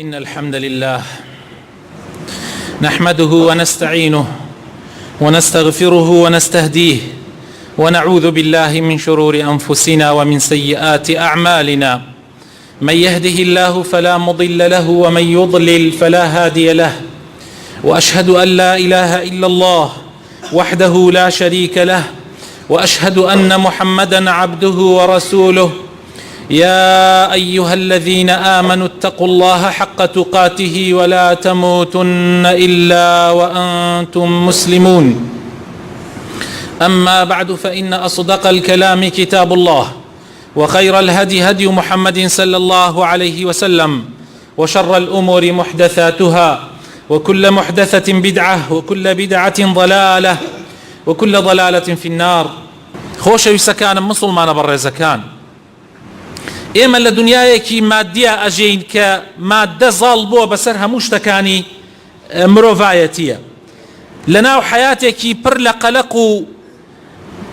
إن الحمد لله نحمده ونستعينه ونستغفره ونستهديه ونعوذ بالله من شرور أنفسنا ومن سيئات أعمالنا. من يهده الله فلا مضل له ومن يضلل فلا هادي له، وأشهد أن لا إله إلا الله وحده لا شريك له، وأشهد أن محمدا عبده ورسوله. يا أيها الذين آمنوا اتقوا الله حق تقاته ولا تموتن إلا وأنتم مسلمون. أما بعد، فإن أصدق الكلام كتاب الله، وخير الهدي هدي محمد صلى الله عليه وسلم، وشر الأمور محدثاتها، وكل محدثة بدعة، وكل بدعة ضلالة، وكل ضلالة في النار. خۆشەویستە کانم مسلمانە بەڕێزەکان، ئێمە لە دنیایەکی مادیە ئەژین کە مادە زاڵ بووە بەسەر هەموو شتەکانی مرۆڤایەتیە. لەناو حیاتێکی پڕ لە قەلەق و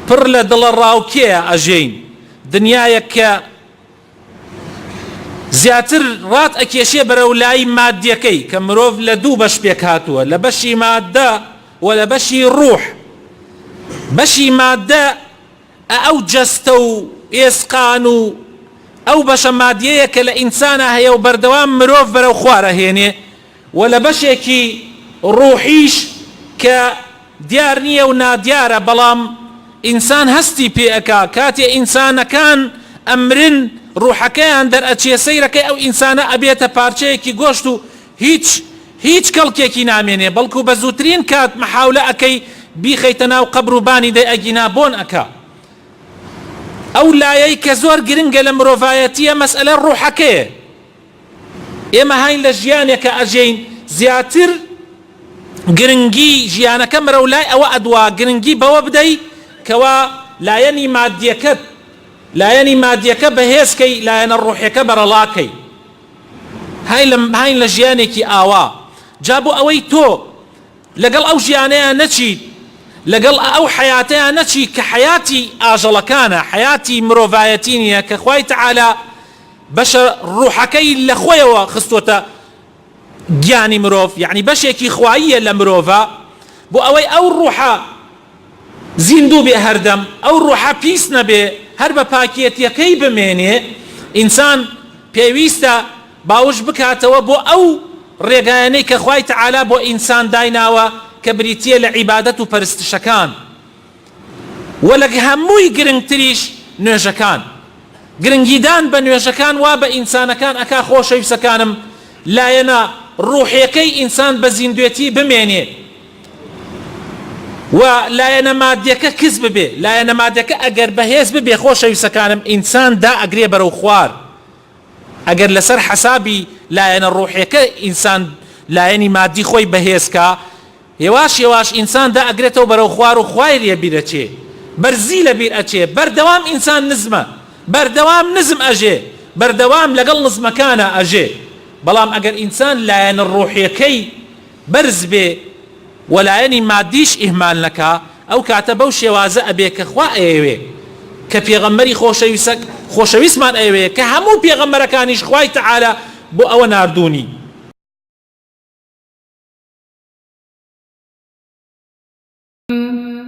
پڕ لە دڵە ڕاوکێیە ئەژین، دنیایەک کە زیاتر ڕات ئەکێشێ بەرەو لای مادیەکەی کە مرۆڤ لە دوو بەش پێک هاتووە، لە بەشی مادە و لە بەشی ڕوح. بەشی مادە ئەو جەستە و ئێسقان و ئەو بەشە مادیەیە کە لە ئینسانە هەیە و بەردەوام مرۆڤ بەرەو خوارەهێنێ، و لە بەشێکی ڕوحیش کە دیار نییە و نادیارە، بەڵام ئینسان هەستی پێ ئەکا کاتێ ئینسانەکان ئەمرن ڕوحەکەیان دەرئەچێ سەیرەکەی ئەو ئینسانە ئەبێتە پارچەیەکی گۆشت و هیچ کەڵکێکی نامێنێ، بەڵکو بە زووترین کات مەحاولە ئەەکەی بیخەیتە ناو قەبر و بانی دەی ئەگینا بۆن ئەکا. ئەو لایەی کە زۆر گرنگە لە مرۆڤایەتیە مەسئلە ڕوحەکەیە. ئێمە هاین لە ژیانێکە ئەژین زیاتر گرنگی ژیانەکە مرە لای ئەوە ئەدوا گرنگی بەوە بدەی کەوا لایەنی مادیەکە بەهێزکەی، لایەنە ڕوحەکە بەرەڵاکەی. هاین لە ژیانێکی ئاوا جا بۆ ئەوەی تۆ لەگەڵ ئەو ژیانەیە نەچیت، لەگەڵ ئەو حیاتەیە نەچی کە حیاتی ئاژەڵەکانە، حیاتی مرۆڤایەتی نییە، کە خوای تەعالا بەشە ڕوحەکەی لە خۆیەوە خستوتە گیانی مرۆڤ، یعنی بەشێکی خواییە لە مرۆڤە، بۆ ئەوەی ئەو ڕوحە زیندوو بێ هەردەم، ئەو ڕوحە پیس نەبێ، هەر بە پاکێتیەکەی بمێنێ. ئینسان پێویستە باوش بکاتەوە بۆ ئەو ڕێگایانەی کە خوای تەعالا بۆ ئینسان دایناوە کە بریتیە لە عیبادەت و پەرستشەکان. و لە هەمووی گرنگتریش نوێژەکان، گرنگیدان بە نوێژەکان وا بە ئینسانەکان ئەکا خۆشەویستەکانم لایەنە ڕوحیەکەی ئینسان بە زیندوێتی بمێنێ و لایەنە مادیەکە کز ببێ. لایەنە مادیەکە ئەگەر بەهێز ببێ خۆشەویستەکانم ئینسان دا ئەگرێ بەرەو خوار. ئەگەر لەسەر حەسابی لایەنە ڕوحیەکە ئینسان لایەنی مادی خۆی بەهێزکە، هێواش ئینسان دا ئەگرێتەوە بەرەو خوار و خوای لێ بیرەچێ، بەرزی لە بیر ئەچێ، بەردەوام ئینسان نزمە، بەردەوام نزم ئەژێ، بەردەوام لەگەڵ نزمەکانە ئەژێ. بەڵام ئەگەر ئینسان لایەنە ڕوحیەکەی بەرز بێ و لایەنی مادیش ئیهمال نەکا، ئەو کاتە بەو شێوازە ئەبێ کە خوا ئەیەوێ، کە پێغەمبەری خۆشەویستمان ئەیەوێ، کە هەموو پێغەمبەرەکانیش خوای تەعالا بۆ ئەوە ناردوونی.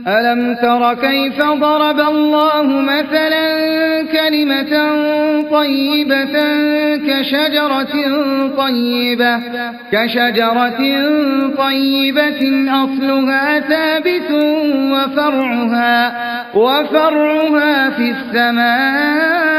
ألم تر كيف ضرب الله مثلا كلمة طيبة كشجرة طيبة أصلها ثابت وفرعها في السماء